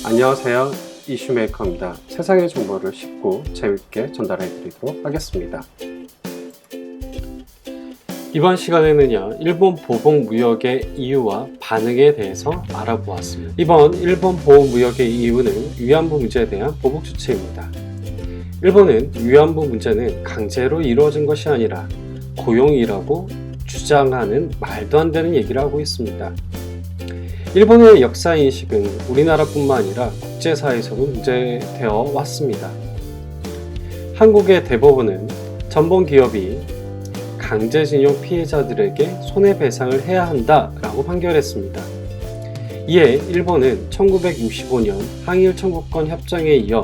안녕하세요. 이슈메이커입니다. 세상의 정보를 쉽고 재밌게 전달해 드리도록 하겠습니다. 이번 시간에는요, 일본 보복 무역의 이유와 반응에 대해서 알아보았습니다. 이번 일본 보복 무역의 이유는 위안부 문제에 대한 보복 조치입니다. 일본은 위안부 문제는 강제로 이루어진 것이 아니라 고용이라고 주장하는 말도 안 되는 얘기를 하고 있습니다. 일본의 역사인식은 우리나라뿐만 아니라 국제사회에서도 문제되어 왔습니다. 한국의 대법원은 전범 기업이 강제징용 피해자들에게 손해배상을 해야 한다라고 판결했습니다. 이에 일본은 1965년 항일 청구권 협정에 이어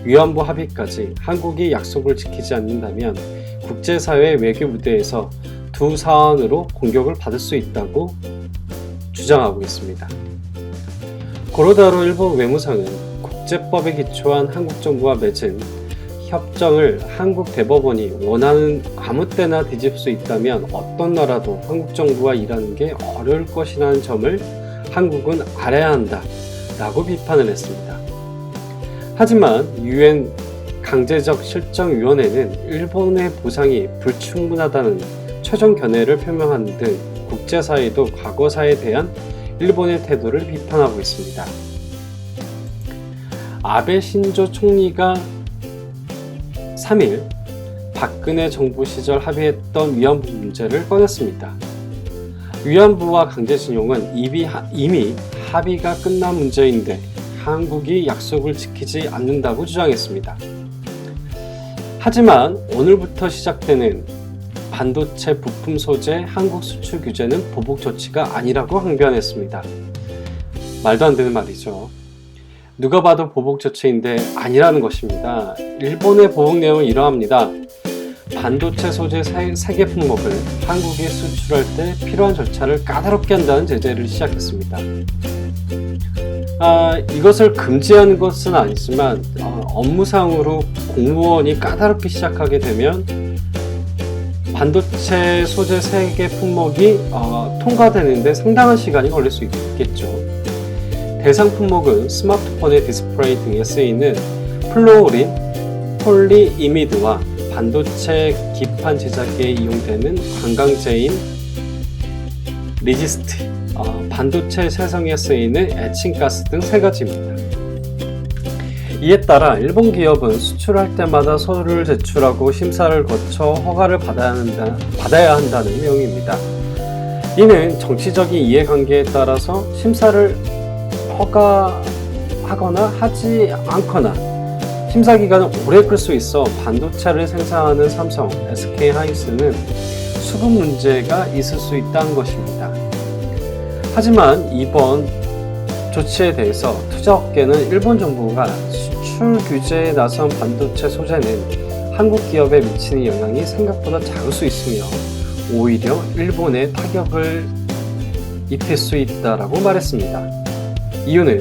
위안부 합의까지 한국이 약속을 지키지 않는다면 국제사회 외교 무대에서 두 사안으로 공격을 받을 수 있다고 주장하고 있습니다. 고로다로 일본 외무상은 국제법에 기초한 한국 정부와 맺은 협정을 한국 대법원이 원하는 아무 때나 뒤집을 수 있다면 어떤 나라도 한국 정부와 일하는 게 어려울 것이라는 점을 한국은 알아야 한다 라고 비판을 했습니다. 하지만 유엔 강제적 실정위원회는 일본의 보상이 불충분하다는 최종 견해를 표명하는 등 국제사회도 과거사에 대한 일본의 태도를 비판하고 있습니다. 아베 신조 총리가 3일 박근혜 정부 시절 합의했던 위안부 문제를 꺼냈습니다. 위안부와 강제징용은 이미 합의가 끝난 문제인데 한국이 약속을 지키지 않는다고 주장했습니다. 하지만 오늘부터 시작되는 반도체 부품 소재 한국 수출 규제는 보복 조치가 아니라고 항변했습니다. 말도 안 되는 말이죠. 누가 봐도 보복 조치인데 아니라는 것입니다. 일본의 보복 내용은 이러합니다. 반도체 소재 3개 품목을 한국에 수출할 때 필요한 절차를 까다롭게 한다는 제재를 시작했습니다. 이것을 금지하는 것은 아니지만 업무상으로 공무원이 까다롭게 시작하게 되면 반도체 소재 3개 품목이 통과되는데 상당한 시간이 걸릴 수 있겠죠. 대상 품목은 스마트폰의 디스플레이 등에 쓰이는 플루오린, 폴리이미드와 반도체 기판 제작에 이용되는 관광재인 리지스트, 반도체 생성에 쓰이는 에칭가스 등 3가지입니다. 이에 따라 일본 기업은 수출할 때마다 서류를 제출하고 심사를 거쳐 허가를 받아야 한다는 내용입니다. 이는 정치적인 이해관계에 따라서 심사를 허가하거나 하지 않거나 심사 기간을 오래 끌 수 있어 반도체를 생산하는 삼성, SK하이닉스는 수급 문제가 있을 수 있다는 것입니다. 하지만 이번 조치에 대해서 투자업계는 일본 정부가 수출 규제에 나선 반도체 소재는 한국 기업에 미치는 영향이 생각보다 작을 수 있으며 오히려 일본에 타격을 입힐 수 있다고 말했습니다. 이유는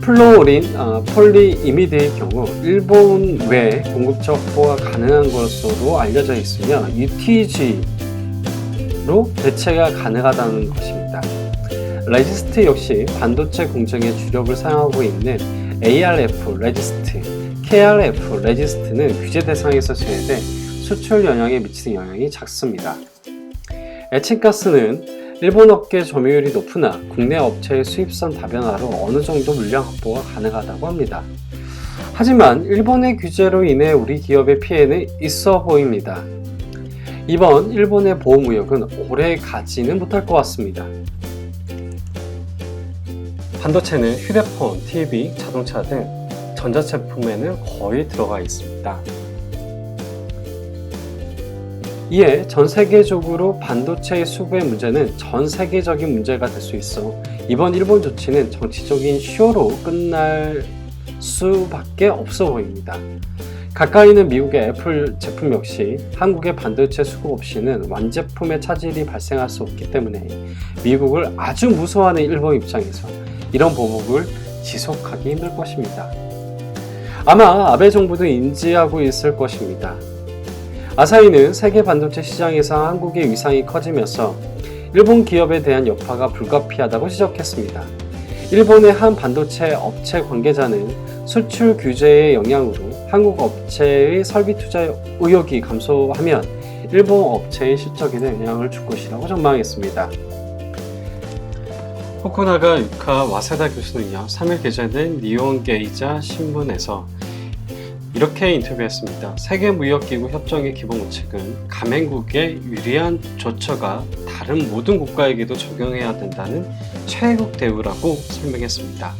플루오린, 폴리이미드의 경우 일본 외 공급처 확보가 가능한 것으로 알려져 있으며 UTG로 대체가 가능하다는 것입니다. 레지스트 역시 반도체 공정에 주력을 사용하고 있는 ARF 레지스트, KRF 레지스트는 규제 대상에서 제외돼 수출 영향에 미치는 영향이 작습니다. 에칭가스는 일본 업계 점유율이 높으나 국내 업체의 수입선 다변화로 어느 정도 물량 확보가 가능하다고 합니다. 하지만 일본의 규제로 인해 우리 기업의 피해는 있어 보입니다. 이번 일본의 보호무역은 오래 가지는 못할 것 같습니다. 반도체는 휴대폰, TV, 자동차 등 전자제품에는 거의 들어가 있습니다. 이에 전 세계적으로 반도체의 수급의 문제는 전 세계적인 문제가 될 수 있어 이번 일본 조치는 정치적인 쇼로 끝날 수밖에 없어 보입니다. 가까이 있는 미국의 애플 제품 역시 한국의 반도체 수급 없이는 완제품의 차질이 발생할 수 없기 때문에 미국을 아주 무서워하는 일본 입장에서 이런 보복을 지속하기 힘들 것입니다. 아마 아베 정부도 인지하고 있을 것입니다. 아사히는 세계 반도체 시장에서 한국의 위상이 커지면서 일본 기업에 대한 여파가 불가피하다고 지적했습니다. 일본의 한 반도체 업체 관계자는 수출 규제의 영향으로 한국 업체의 설비 투자 의욕이 감소하면 일본 업체의 실적에도 영향을 줄 것이라고 전망했습니다. 후쿠나가 유카 와세다 교수는요, 3일 게재된 니혼게이자 신문에서 이렇게 인터뷰했습니다. 세계무역기구 협정의 기본 원칙은 가맹국의 유리한 조처가 다른 모든 국가에게도 적용해야 된다는 최애국 대우라고 설명했습니다.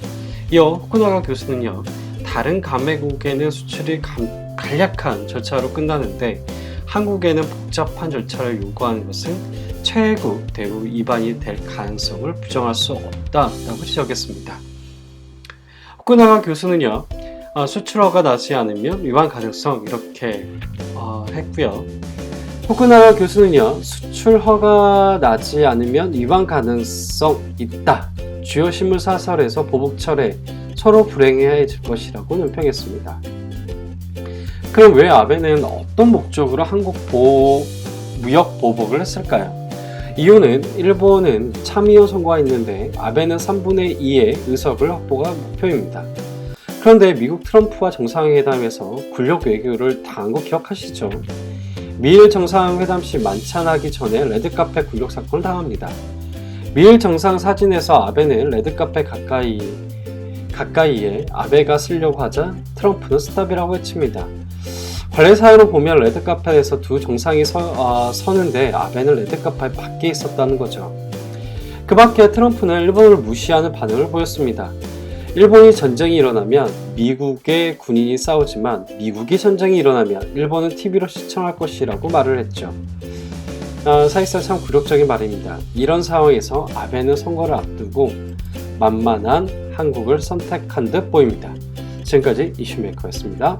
이어 후쿠나가 교수는요, 다른 가맹국에는 수출이 간략한 절차로 끝나는데 한국에는 복잡한 절차를 요구하는 것은 최애국 대우 위반이 될 가능성을 부정할 수 없다라고 지적했습니다. 후쿠나가 교수는요, 수출허가 나지 않으면 위반 가능성 이렇게 했고요. 후쿠나가 교수는요, 수출허가 나지 않으면 위반 가능성 있다. 주요 신문 사설에서 보복철에 서로 불행해질 것이라고 논평했습니다. 그럼 왜 아베는 어떤 목적으로 한국 무역 보복을 했을까요? 이유는 일본은 참의원 선거가 있는데 아베는 3분의 2의 의석을 확보가 목표입니다. 그런데 미국 트럼프와 정상회담에서 군력 외교를 당한 거 기억하시죠? 미일 정상회담 시 만찬하기 전에 레드카페 굴욕 사건을 당합니다. 미일 정상 사진에서 아베는 레드카페 가까이에 아베가 쓰려고 하자 트럼프는 스탑이라고 외칩니다. 관례사회로 보면 레드카페에서 두 정상이 서는데 아베는 레드카페 밖에 있었다는 거죠. 그 밖에 트럼프는 일본을 무시하는 반응을 보였습니다. 일본이 전쟁이 일어나면 미국의 군인이 싸우지만 미국이 전쟁이 일어나면 일본은 TV로 시청할 것이라고 말을 했죠. 사실상 참 굴욕적인 말입니다. 이런 상황에서 아베는 선거를 앞두고 만만한 한국을 선택한 듯 보입니다. 지금까지 이슈메이커였습니다.